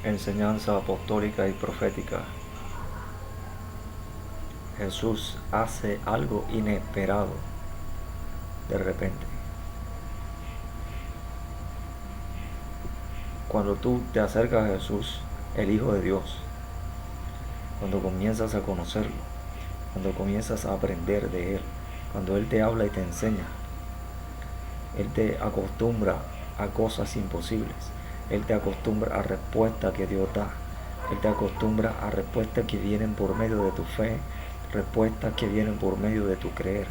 enseñanza apostólica y profética. Jesús hace algo inesperado de repente. Cuando tú te acercas a Jesús, el Hijo de Dios, cuando comienzas a conocerlo, cuando comienzas a aprender de Él, cuando Él te habla y te enseña, Él te acostumbra a cosas imposibles, Él te acostumbra a respuestas que Dios da, Él te acostumbra a respuestas que vienen por medio de tu fe, respuestas que vienen por medio de tu creer,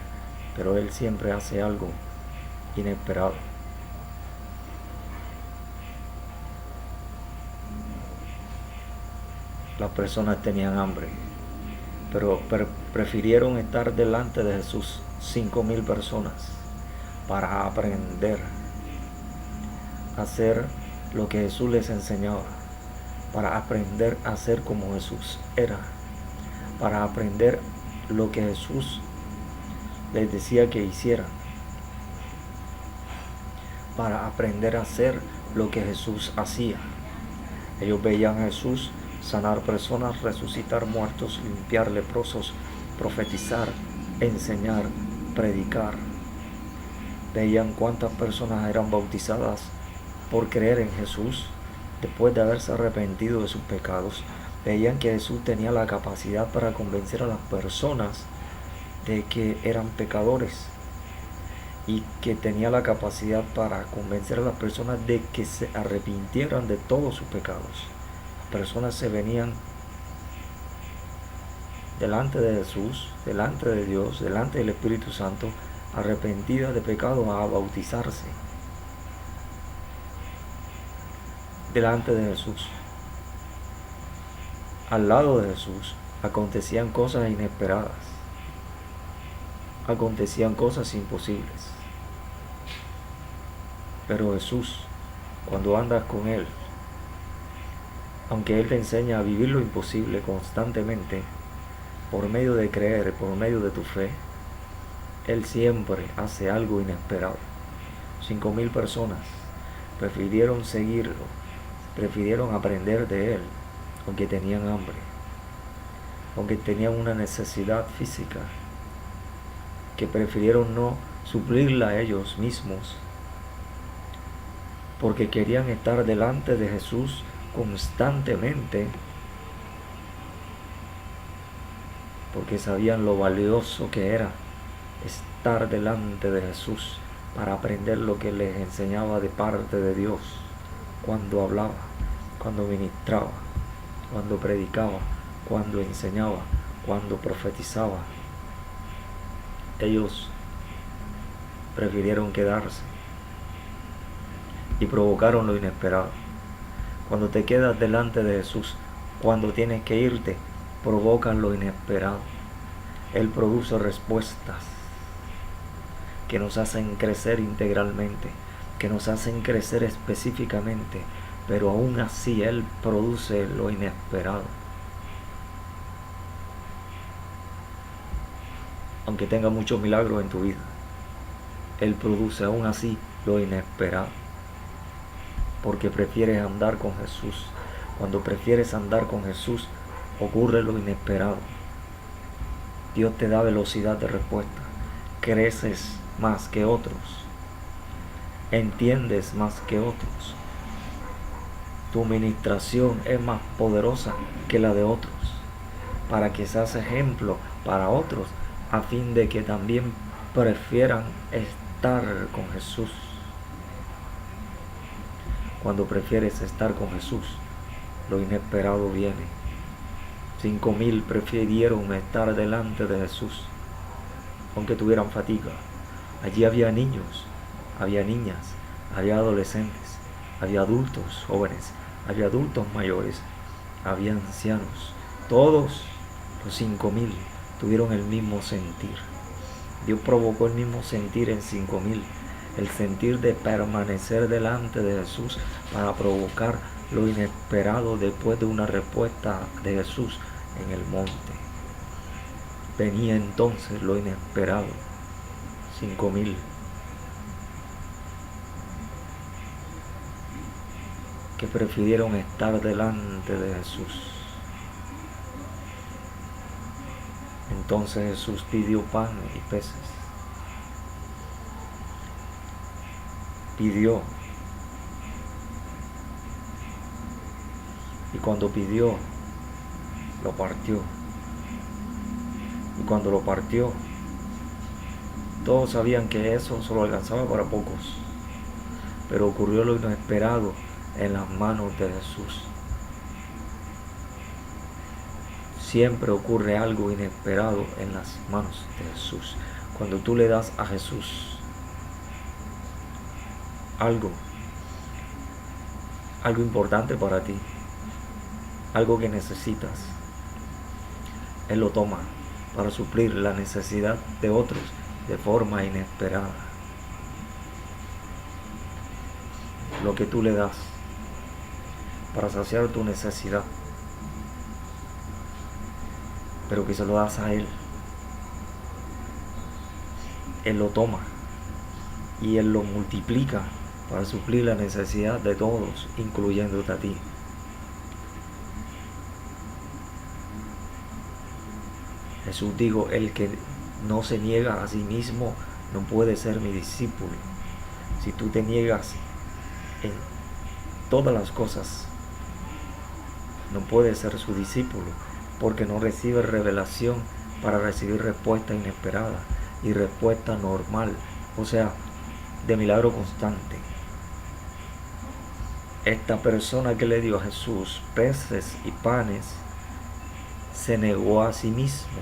pero Él siempre hace algo inesperado. Las personas tenían hambre, pero prefirieron estar delante de Jesús 5,000 personas para aprender a hacer lo que Jesús les enseñaba, para aprender a ser como Jesús era, para aprender lo que Jesús les decía que hicieran, para aprender a hacer lo que Jesús hacía. Ellos veían a Jesús sanar personas, resucitar muertos, limpiar leprosos, profetizar, enseñar, predicar. Veían cuántas personas eran bautizadas por creer en Jesús después de haberse arrepentido de sus pecados. Veían que Jesús tenía la capacidad para convencer a las personas de que eran pecadores y que tenía la capacidad para convencer a las personas de que se arrepintieran de todos sus pecados. Personas se venían delante de Jesús, delante de Dios, delante del Espíritu Santo, arrepentidas de pecado a bautizarse delante de Jesús. Al lado de Jesús acontecían cosas inesperadas, acontecían cosas imposibles. Pero Jesús, cuando andas con Él, aunque Él te enseña a vivir lo imposible constantemente, por medio de creer, por medio de tu fe, Él siempre hace algo inesperado. 5,000 personas prefirieron seguirlo, prefirieron aprender de Él, aunque tenían hambre, aunque tenían una necesidad física, que prefirieron no suplirla a ellos mismos, porque querían estar delante de Jesús constantemente, porque sabían lo valioso que era estar delante de Jesús para aprender lo que les enseñaba de parte de Dios, cuando hablaba, cuando ministraba, cuando predicaba, cuando enseñaba, cuando profetizaba. Ellos prefirieron quedarse y provocaron lo inesperado. Cuando te quedas delante de Jesús, cuando tienes que irte, provocan lo inesperado. Él produce respuestas que nos hacen crecer integralmente, que nos hacen crecer específicamente, pero aún así Él produce lo inesperado. Aunque tenga muchos milagros en tu vida, Él produce aún así lo inesperado, porque prefieres andar con Jesús. Cuando prefieres andar con Jesús, ocurre lo inesperado. Dios te da velocidad de respuesta, creces más que otros, entiendes más que otros, tu ministración es más poderosa que la de otros, para que seas ejemplo para otros, a fin de que también prefieran estar con Jesús. Cuando prefieres estar con Jesús, lo inesperado viene. 5,000 prefirieron estar delante de Jesús, aunque tuvieran fatiga. Allí había niños, había niñas, había adolescentes, había adultos jóvenes, había adultos mayores, había ancianos. Todos los 5,000 tuvieron el mismo sentir. Dios provocó el mismo sentir en 5,000, el sentir de permanecer delante de Jesús para provocar lo inesperado después de una respuesta de Jesús en el monte. Venía entonces lo inesperado. 5,000 que prefirieron estar delante de Jesús. Entonces Jesús pidió pan y peces. Pidió. Y cuando pidió, lo partió. Y cuando lo partió, todos sabían que eso solo alcanzaba para pocos. Pero ocurrió lo inesperado en las manos de Jesús. Siempre ocurre algo inesperado en las manos de Jesús. Cuando tú le das a Jesús algo importante para ti, algo que necesitas, Él lo toma para suplir la necesidad de otros de forma inesperada. Lo que tú le das para saciar tu necesidad, pero que se lo das a Él, Él lo toma y Él lo multiplica para suplir la necesidad de todos, incluyéndote a ti. Jesús dijo, el que no se niega a sí mismo no puede ser mi discípulo. Si tú te niegas en todas las cosas, no puedes ser su discípulo, porque no recibes revelación para recibir respuesta inesperada y respuesta normal, o sea, de milagro constante. Esta persona que le dio a Jesús peces y panes se negó a sí mismo,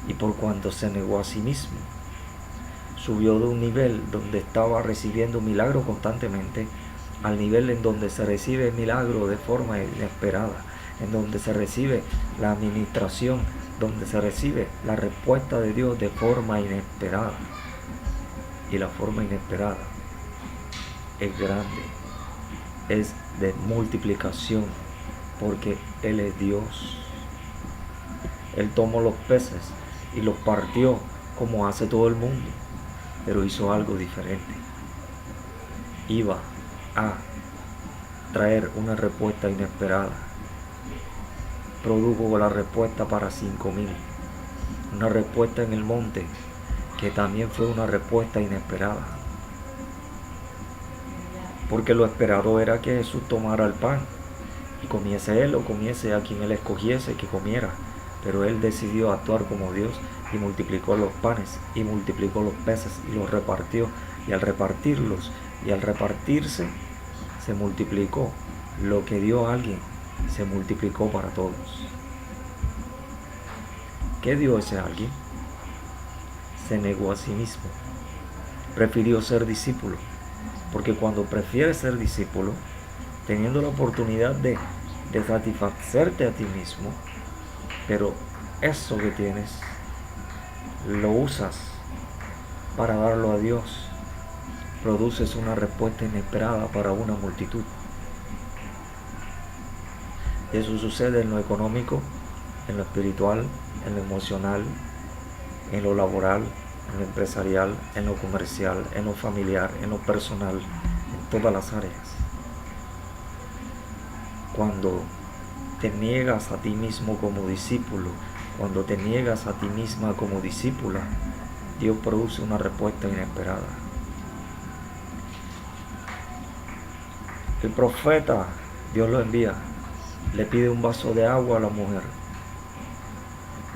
y por cuanto se negó a sí mismo, subió de un nivel donde estaba recibiendo milagro constantemente al nivel en donde se recibe milagro de forma inesperada, en donde se recibe la administración, donde se recibe la respuesta de Dios de forma inesperada. Y la forma inesperada es grande, es de multiplicación, porque Él es Dios. Él tomó los peces y los partió como hace todo el mundo, pero hizo algo diferente. Iba a traer una respuesta inesperada. Produjo la respuesta para 5,000. Una respuesta en el monte que también fue una respuesta inesperada. Porque lo esperado era que Jesús tomara el pan y comiese Él o comiese a quien Él escogiese que comiera. Pero Él decidió actuar como Dios y multiplicó los panes y multiplicó los peces y los repartió. Y al repartirlos y al repartirse, se multiplicó. Lo que dio a alguien se multiplicó para todos. ¿Qué dio ese alguien? Se negó a sí mismo. Prefirió ser discípulo. Porque cuando prefieres ser discípulo, teniendo la oportunidad de satisfacerte a ti mismo, pero eso que tienes lo usas para darlo a Dios, produces una respuesta inesperada para una multitud. Y eso sucede en lo económico, en lo espiritual, en lo emocional, en lo laboral, en lo empresarial, en lo comercial, en lo familiar, en lo personal, en todas las áreas. Cuando te niegas a ti mismo como discípulo, cuando te niegas a ti misma como discípula, Dios produce una respuesta inesperada. El profeta, Dios lo envía, le pide un vaso de agua a la mujer.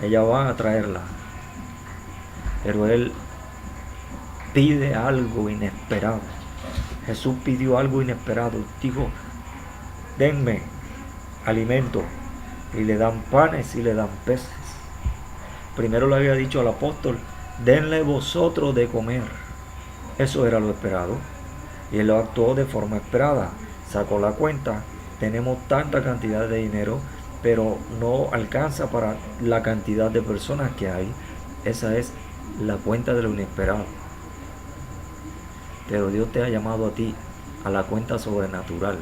Ella va a traerla, pero él pide algo inesperado. Jesús pidió algo inesperado. Dijo, denme alimento. Y le dan panes y le dan peces. Primero le había dicho al apóstol, denle vosotros de comer. Eso era lo esperado. Y él lo actuó de forma esperada. Sacó la cuenta. Tenemos tanta cantidad de dinero, pero no alcanza para la cantidad de personas que hay. Esa es la cuenta de lo inesperado. Pero Dios te ha llamado a ti a la cuenta sobrenatural,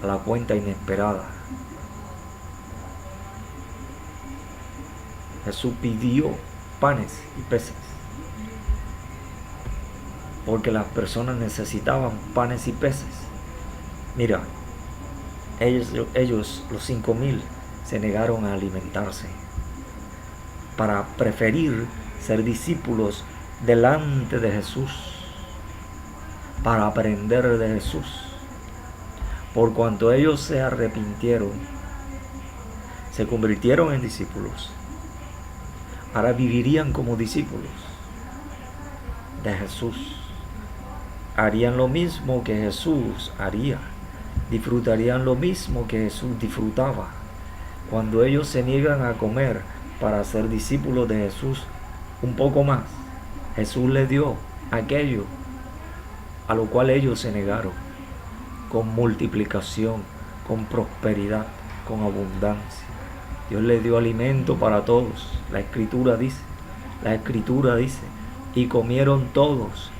a la cuenta inesperada. Jesús pidió panes y peces. porque las personas necesitaban panes y peces. Mira, ellos los 5,000, se negaron a alimentarse para preferir ser discípulos delante de Jesús, para aprender de Jesús. Por cuanto ellos se arrepintieron, se convirtieron en discípulos, ahora vivirían como discípulos de Jesús. Harían lo mismo que Jesús haría. Disfrutarían lo mismo que Jesús disfrutaba. Cuando ellos se niegan a comer para ser discípulos de Jesús un poco más, Jesús les dio aquello a lo cual ellos se negaron, con multiplicación, con prosperidad, con abundancia. Dios les dio alimento para todos. La Escritura dice, y comieron todos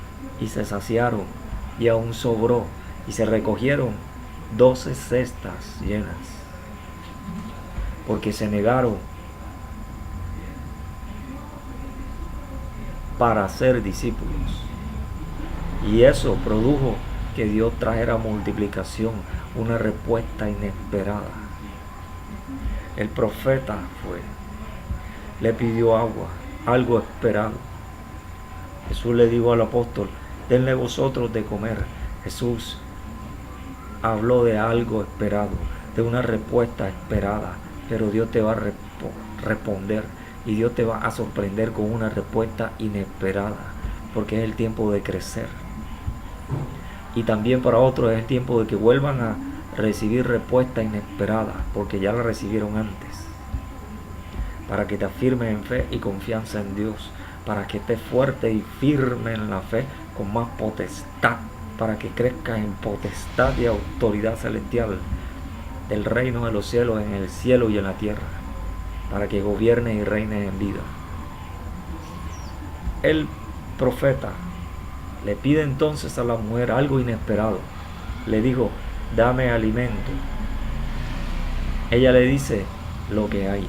y se saciaron, y aún sobró, y se recogieron 12 cestas llenas, porque se negaron para ser discípulos. Y eso produjo que Dios trajera multiplicación, una respuesta inesperada. El profeta le pidió agua, algo esperado. Jesús le dijo al apóstol, denle vosotros de comer. Jesús habló de algo esperado, de una respuesta esperada, pero Dios te va a responder y Dios te va a sorprender con una respuesta inesperada, porque es el tiempo de crecer. Y también para otros es el tiempo de que vuelvan a recibir respuesta inesperada, porque ya la recibieron antes, para que te afirmes en fe y confianza en Dios, para que estés fuerte y firme en la fe con más potestad, para que crezcas en potestad y autoridad celestial del reino de los cielos, en el cielo y en la tierra, para que gobiernes y reines en vida. El profeta le pide entonces a la mujer algo inesperado. Le dijo, dame alimento. Ella le dice lo que hay.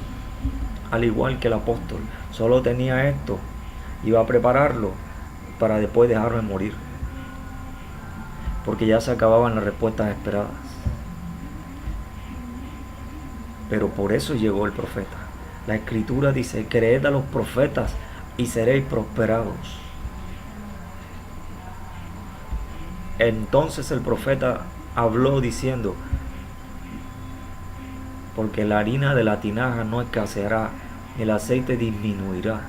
Al igual que el apóstol, solo tenía esto, iba a prepararlo para después dejarme morir, porque ya se acababan las respuestas esperadas. Pero por eso llegó el profeta. La Escritura dice, creed a los profetas y seréis prosperados. Entonces el profeta habló diciendo, porque la harina de la tinaja no escaseará, ni el aceite disminuirá.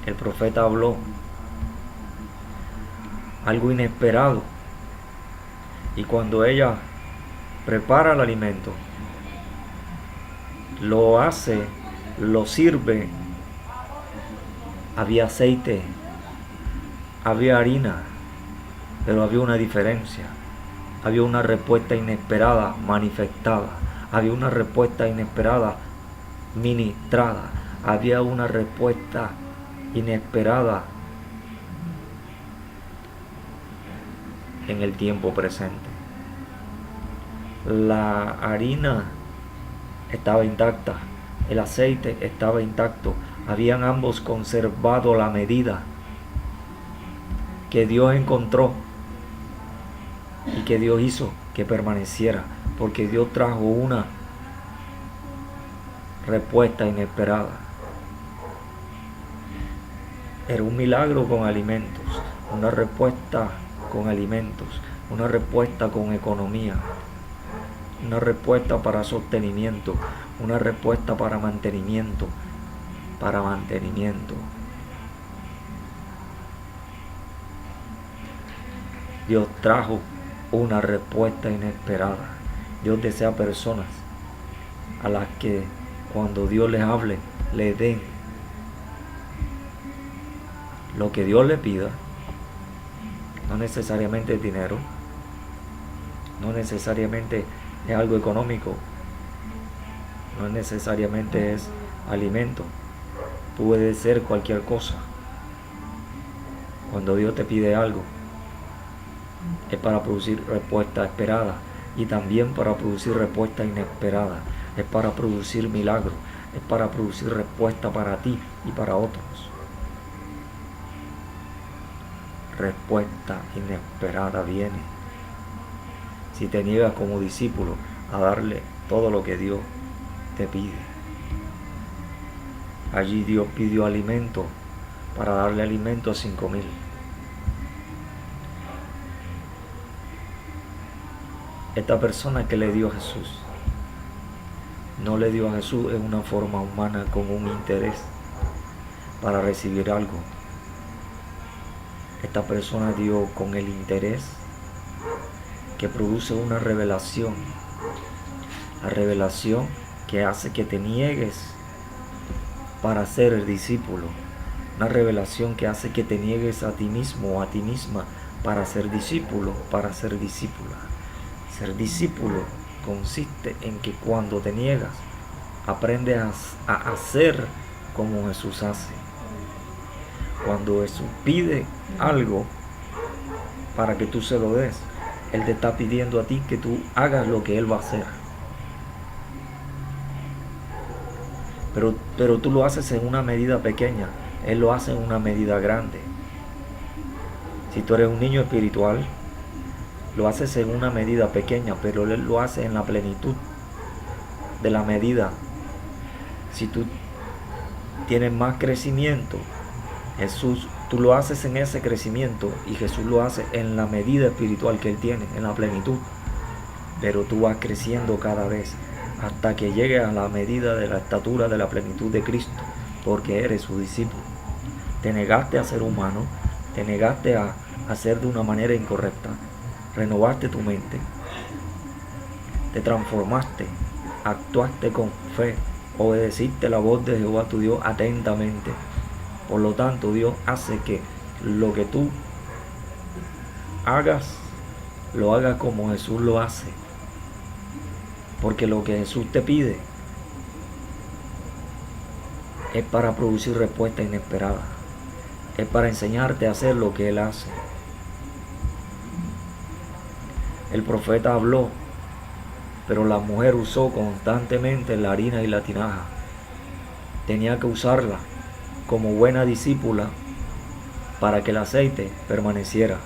El profeta habló algo inesperado, y cuando ella prepara el alimento, lo hace, lo sirve, había aceite, había harina, pero había una diferencia. Había una respuesta inesperada manifestada, había una respuesta inesperada ministrada, había una respuesta inesperada en el tiempo presente. La harina estaba intacta, el aceite estaba intacto, habían ambos conservado la medida que Dios encontró y que Dios hizo que permaneciera, porque Dios trajo una respuesta inesperada. Era un milagro con alimentos, una respuesta con alimentos, una respuesta con economía, una respuesta para sostenimiento, una respuesta para mantenimiento, Dios trajo una respuesta inesperada. Dios desea personas a las que cuando Dios les hable, le den lo que Dios le pida. No necesariamente es dinero, no necesariamente es algo económico, no necesariamente es alimento, puede ser cualquier cosa. Cuando Dios te pide algo, es para producir respuesta esperada y también para producir respuesta inesperada. Es para producir milagros, es para producir respuesta para ti y para otros. respuesta inesperada viene. Si te niegas como discípulo a darle todo lo que Dios te pide. Allí Dios pidió alimento para darle alimento a 5,000. Esta persona que le dio a Jesús, no le dio a Jesús en una forma humana con un interés para recibir algo. Esta persona dio con el interés que produce una revelación. La revelación que hace que te niegues para ser el discípulo. Una revelación que hace que te niegues a ti mismo o a ti misma para ser discípulo, para ser discípula. Ser discípulo consiste en que cuando te niegas, aprendes a hacer como Jesús hace. Cuando Jesús pide algo para que tú se lo des, Él te está pidiendo a ti que tú hagas lo que Él va a hacer. Pero tú lo haces en una medida pequeña, Él lo hace en una medida grande. Si tú eres un niño espiritual, lo haces en una medida pequeña, pero Él lo hace en la plenitud de la medida. Si tú tienes más crecimiento, tú lo haces en ese crecimiento y Jesús lo hace en la medida espiritual que Él tiene, en la plenitud. Pero tú vas creciendo cada vez hasta que llegues a la medida de la estatura de la plenitud de Cristo, porque eres su discípulo. Te negaste a ser humano, te negaste a hacer de una manera incorrecta, renovaste tu mente, te transformaste, actuaste con fe, obedeciste la voz de Jehová tu Dios atentamente. Por lo tanto, Dios hace que lo que tú hagas, lo hagas como Jesús lo hace. Porque lo que Jesús te pide es para producir respuesta inesperada. Es para enseñarte a hacer lo que Él hace. El profeta habló, pero la mujer usó constantemente la harina y la tinaja. Tenía que usarla como buena discípula para que el aceite permaneciera.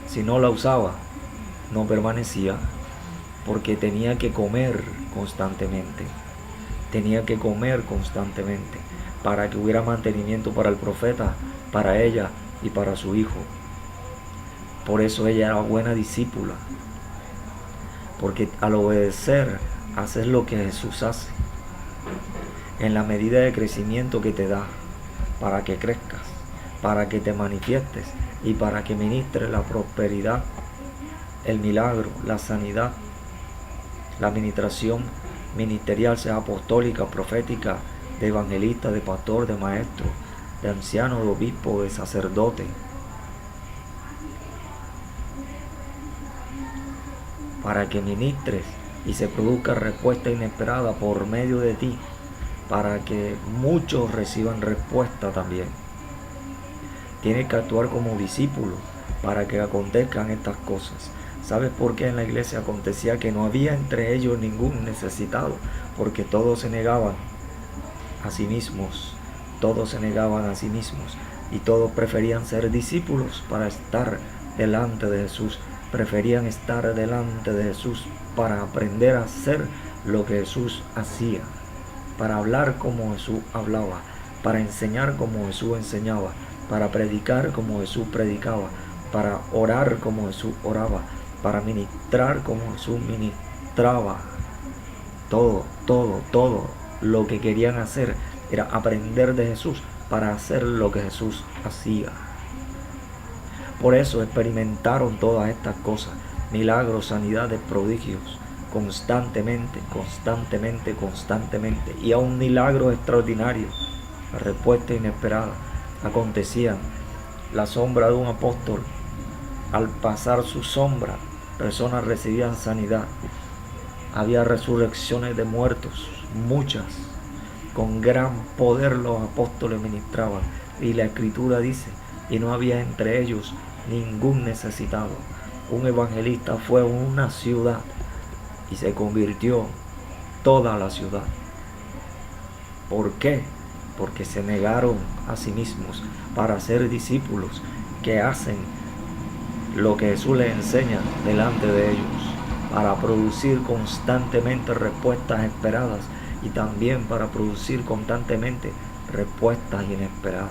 Si no la usaba, no permanecía, porque tenía que comer constantemente. Tenía que comer constantemente para que hubiera mantenimiento para el profeta, para ella y para su hijo. Por eso ella era buena discípula, porque al obedecer haces lo que Jesús hace, en la medida de crecimiento que te da, para que crezcas, para que te manifiestes y para que ministres la prosperidad, el milagro, la sanidad, la administración ministerial, sea apostólica, profética, de evangelista, de pastor, de maestro, de anciano, de obispo, de sacerdote. Para que ministres y se produzca respuesta inesperada por medio de ti, para que muchos reciban respuesta también. Tienes que actuar como discípulo para que acontezcan estas cosas. ¿Sabes por qué en la iglesia acontecía que no había entre ellos ningún necesitado? Porque todos se negaban a sí mismos, todos se negaban a sí mismos y todos preferían ser discípulos para estar delante de Jesús. Preferían estar delante de Jesús para aprender a hacer lo que Jesús hacía, para hablar como Jesús hablaba, para enseñar como Jesús enseñaba, para predicar como Jesús predicaba, para orar como Jesús oraba, para ministrar como Jesús ministraba. Todo lo que querían hacer era aprender de Jesús para hacer lo que Jesús hacía. Por eso experimentaron todas estas cosas, milagros, sanidades, prodigios, constantemente, y a un milagro extraordinario, la respuesta inesperada, acontecían. La sombra de un apóstol, al pasar su sombra, personas recibían sanidad. Había resurrecciones de muertos, muchas. Con gran poder los apóstoles ministraban. Y la Escritura dice, y no había entre ellos ningún necesitado. Un evangelista fue a una ciudad y se convirtió toda la ciudad. ¿Por qué? Porque se negaron a sí mismos para ser discípulos que hacen lo que Jesús les enseña delante de ellos, para producir constantemente respuestas esperadas y también para producir constantemente respuestas inesperadas.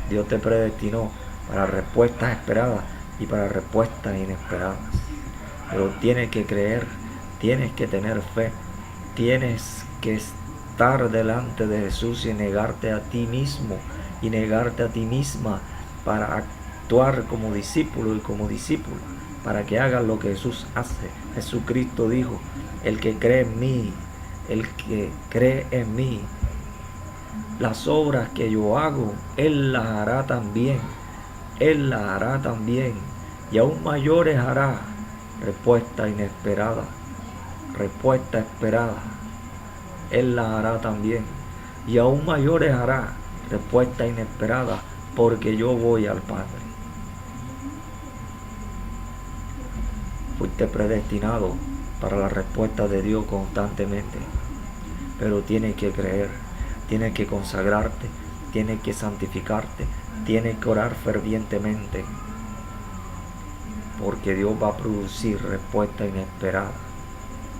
Dios te predestinó para respuestas esperadas y para respuestas inesperadas. Pero tienes que creer, tienes que tener fe, tienes que estar delante de Jesús y negarte a ti mismo y negarte a ti misma para actuar como discípulo y como discípula, para que hagas lo que Jesús hace. Jesucristo dijo: el que cree en mí, el que cree en mí, las obras que yo hago, Él las hará también. Él las hará también. Y aún mayores hará. Respuesta inesperada. Respuesta esperada. Él las hará también. Y aún mayores hará. Respuesta inesperada. Porque yo voy al Padre. Fuiste predestinado para la respuesta de Dios constantemente. Pero tienes que creer. Tienes que consagrarte. Tienes que santificarte. Tienes que orar fervientemente. Porque Dios va a producir respuesta inesperada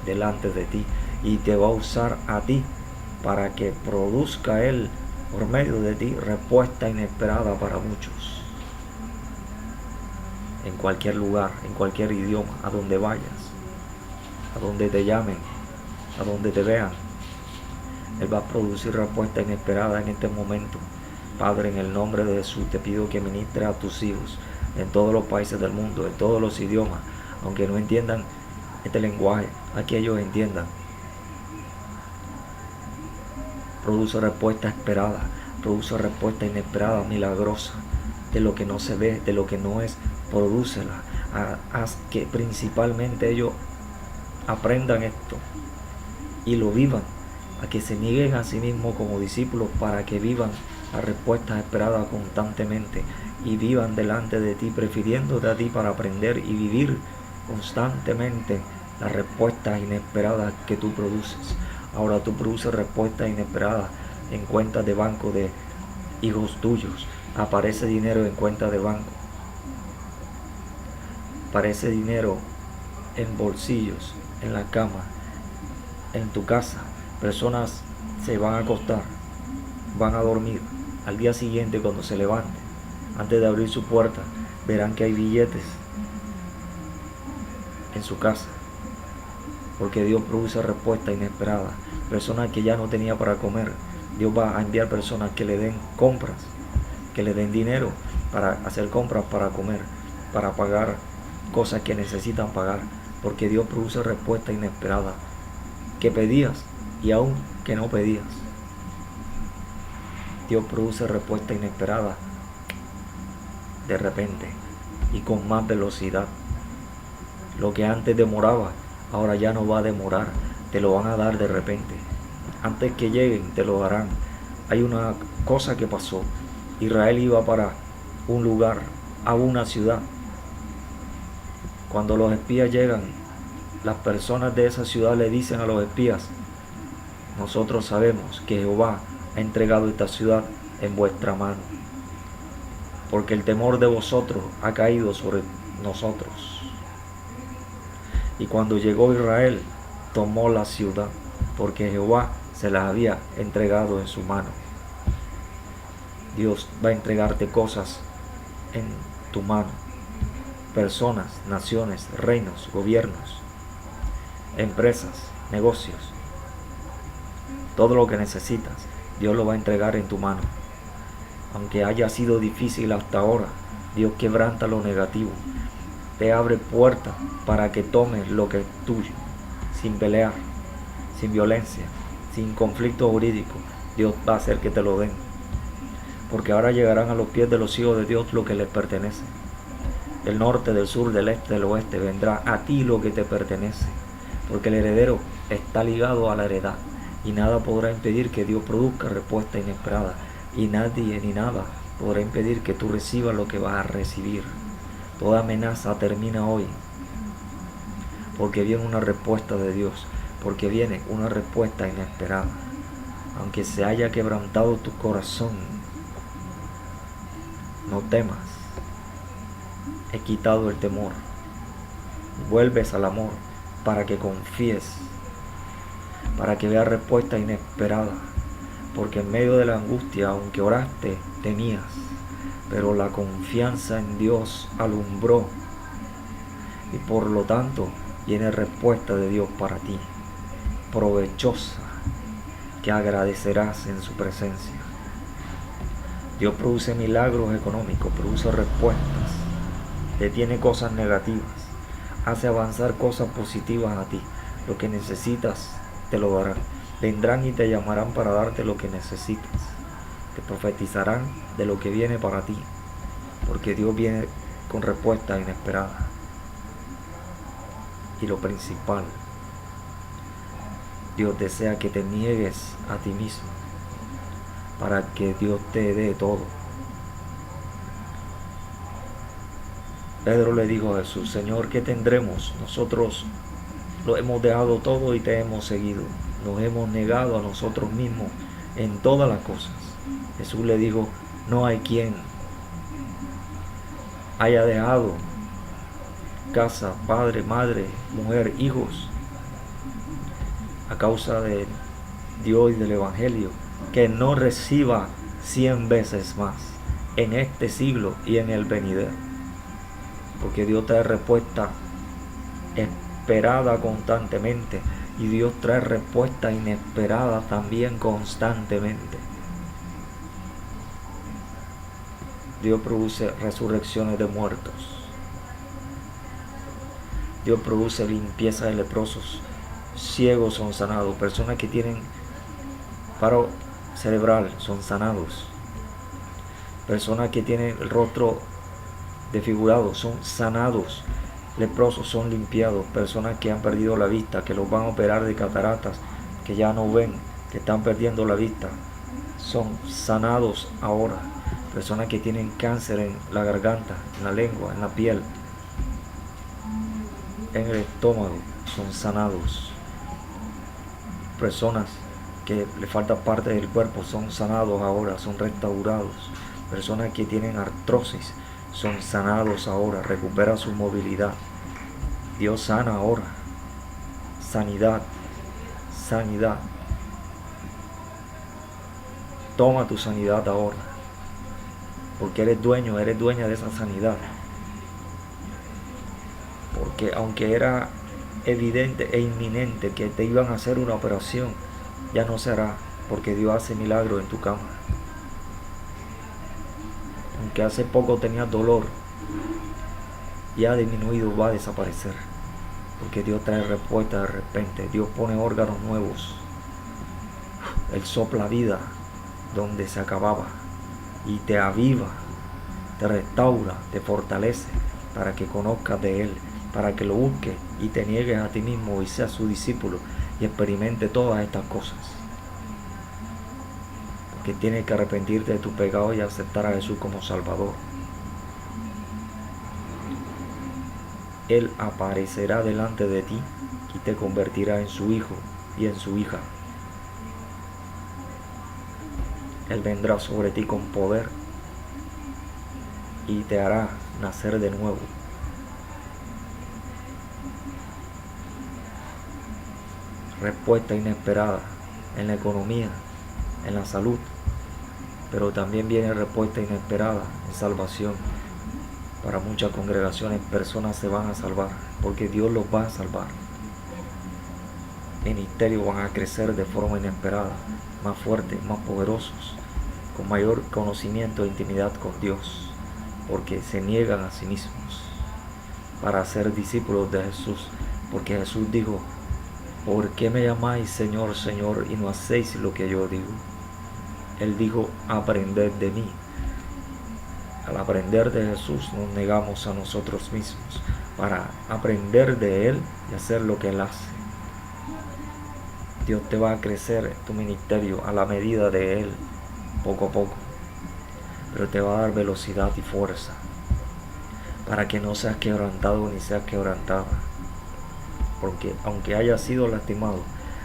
delante de ti. Y te va a usar a ti para que produzca Él por medio de ti respuesta inesperada para muchos. En cualquier lugar, en cualquier idioma, a donde vayas, a donde te llamen, a donde te vean, Él va a producir respuesta inesperada en este momento. Padre, en el nombre de Jesús te pido que ministres a tus hijos en todos los países del mundo, en todos los idiomas, aunque no entiendan este lenguaje, a que ellos entiendan. Produce respuesta esperada, produce respuesta inesperada, milagrosa, de lo que no se ve, de lo que no es, prodúcela. Haz que principalmente ellos aprendan esto y lo vivan, a que se nieguen a sí mismos como discípulos para que vivan las respuestas esperadas constantemente y vivan delante de ti, prefiriéndote a ti para aprender y vivir constantemente las respuestas inesperadas que tú produces. Ahora tú produces respuestas inesperadas en cuentas de banco de hijos tuyos. Aparece dinero en cuentas de banco. Aparece dinero en bolsillos, en la cama, en tu casa. Personas se van a acostar, van a dormir. Al día siguiente, cuando se levanten, antes de abrir su puerta, verán que hay billetes en su casa. Porque Dios produce respuesta inesperada. Personas que ya no tenía para comer, Dios va a enviar personas que le den compras, que le den dinero para hacer compras para comer, para pagar cosas que necesitan pagar. Porque Dios produce respuesta inesperada que pedías y aún que no pedías. Dios produce respuesta inesperada de repente y con más velocidad. Lo que antes demoraba, ahora ya no va a demorar. Te lo van a dar de repente. Antes que lleguen, te lo darán. Hay una cosa que pasó. Israel iba para un lugar, a una ciudad. Cuando los espías llegan, las personas de esa ciudad le dicen a los espías: nosotros sabemos que Jehová ha entregado esta ciudad en vuestra mano, porque el temor de vosotros ha caído sobre nosotros. Y cuando llegó Israel, tomó la ciudad, porque Jehová se las había entregado en su mano. Dios va a entregarte cosas en tu mano. Personas, naciones, reinos, gobiernos, empresas, negocios. Todo lo que necesitas, Dios lo va a entregar en tu mano. Aunque haya sido difícil hasta ahora, Dios quebranta lo negativo. Te abre puertas para que tomes lo que es tuyo, sin pelear, sin violencia, sin conflicto jurídico. Dios va a hacer que te lo den. Porque ahora llegarán a los pies de los hijos de Dios lo que les pertenece. Del norte, del sur, del este, del oeste, vendrá a ti lo que te pertenece. Porque el heredero está ligado a la heredad. Y nada podrá impedir que Dios produzca respuesta inesperada. Y nadie ni nada podrá impedir que tú recibas lo que vas a recibir. Toda amenaza termina hoy. Porque viene una respuesta de Dios. Porque viene una respuesta inesperada. Aunque se haya quebrantado tu corazón, no temas. he quitado el temor. Vuelves al amor para que confíes, para que veas respuesta inesperada. Porque en medio de la angustia, aunque oraste, temías, pero la confianza en Dios alumbró y por lo tanto viene respuesta de Dios para ti, provechosa, que agradecerás en su presencia. Dios produce milagros económicos, produce respuestas, detiene cosas negativas, hace avanzar cosas positivas a ti. Lo que necesitas te lo darán. Vendrán y te llamarán para darte lo que necesitas. Te profetizarán de lo que viene para ti, porque Dios viene con respuesta inesperada. Y lo principal, Dios desea que te niegues a ti mismo para que Dios te dé todo. Pedro le dijo a Jesús: Señor, ¿qué tendremos? Nosotros lo hemos dejado todo y te hemos seguido. Nos hemos negado a nosotros mismos en todas las cosas. Jesús le dijo: no hay quien haya dejado casa, padre, madre, mujer, hijos, a causa de Dios y del Evangelio, que no reciba 100 veces más en este siglo y en el venidero. Porque Dios trae respuesta esperada constantemente, y Dios trae respuesta inesperada también constantemente. Dios produce resurrecciones de muertos. Dios produce limpieza de leprosos. Ciegos son sanados. Personas que tienen paro cerebral son sanados. Personas que tienen el rostro desfigurado son sanados. Leprosos son limpiados. Personas que han perdido la vista, que los van a operar de cataratas, que ya no ven, que están perdiendo la vista, son sanados ahora. Personas que tienen cáncer en la garganta, en la lengua, en la piel, en el estómago, son sanados. Personas que le falta parte del cuerpo son sanados ahora, son restaurados. Personas que tienen artrosis son sanados ahora, recuperan su movilidad. Dios sana ahora. Sanidad, sanidad. Toma tu sanidad ahora, porque eres dueña de esa sanidad. Porque aunque era evidente e inminente que te iban a hacer una operación, ya no se hará, porque Dios hace milagros en tu cama. Aunque hace poco tenías dolor, ya ha disminuido, va a desaparecer, porque Dios trae respuesta de repente. Dios pone órganos nuevos. Él sopla vida donde se acababa y te aviva, te restaura, te fortalece para que conozcas de Él, para que lo busques y te niegues a ti mismo y seas su discípulo y experimente todas estas cosas. Porque tienes que arrepentirte de tu pecado y aceptar a Jesús como Salvador. Él aparecerá delante de ti y te convertirá en su hijo y en su hija. Él vendrá sobre ti con poder y te hará nacer de nuevo. Respuesta inesperada en la economía, en la salud, pero también viene respuesta inesperada en salvación. Para muchas congregaciones, personas se van a salvar porque Dios los va a salvar. Ministerios van a crecer de forma inesperada, más fuertes, más poderosos, con mayor conocimiento e intimidad con Dios, porque se niegan a sí mismos para ser discípulos de Jesús. Porque Jesús dijo: ¿por qué me llamáis Señor, Señor, y no hacéis lo que yo digo? Él dijo: aprended de mí. Al aprender de Jesús nos negamos a nosotros mismos para aprender de Él y hacer lo que Él hace. Dios te va a crecer tu ministerio a la medida de Él, poco a poco, pero te va a dar velocidad y fuerza para que no seas quebrantado ni seas quebrantada. Porque aunque hayas sido lastimado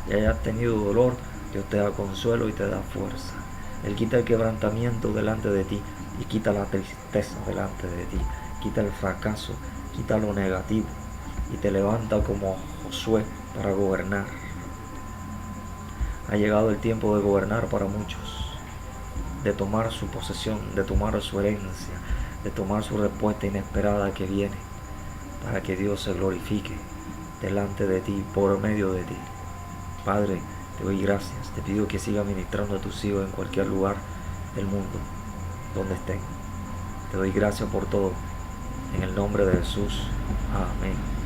y hayas tenido dolor, Dios te da consuelo y te da fuerza. Él quita el quebrantamiento delante de ti y quita la tristeza delante de ti quita el fracaso, quita lo negativo y te levanta como Josué para gobernar. Ha llegado el tiempo de gobernar para muchos, de tomar su posesión, de tomar su herencia, de tomar su respuesta inesperada que viene, para que Dios se glorifique delante de ti, por medio de ti. Padre, te doy gracias, te pido que siga ministrando a tus hijos en cualquier lugar del mundo donde estén. Te doy gracias por todo, en el nombre de Jesús. Amén.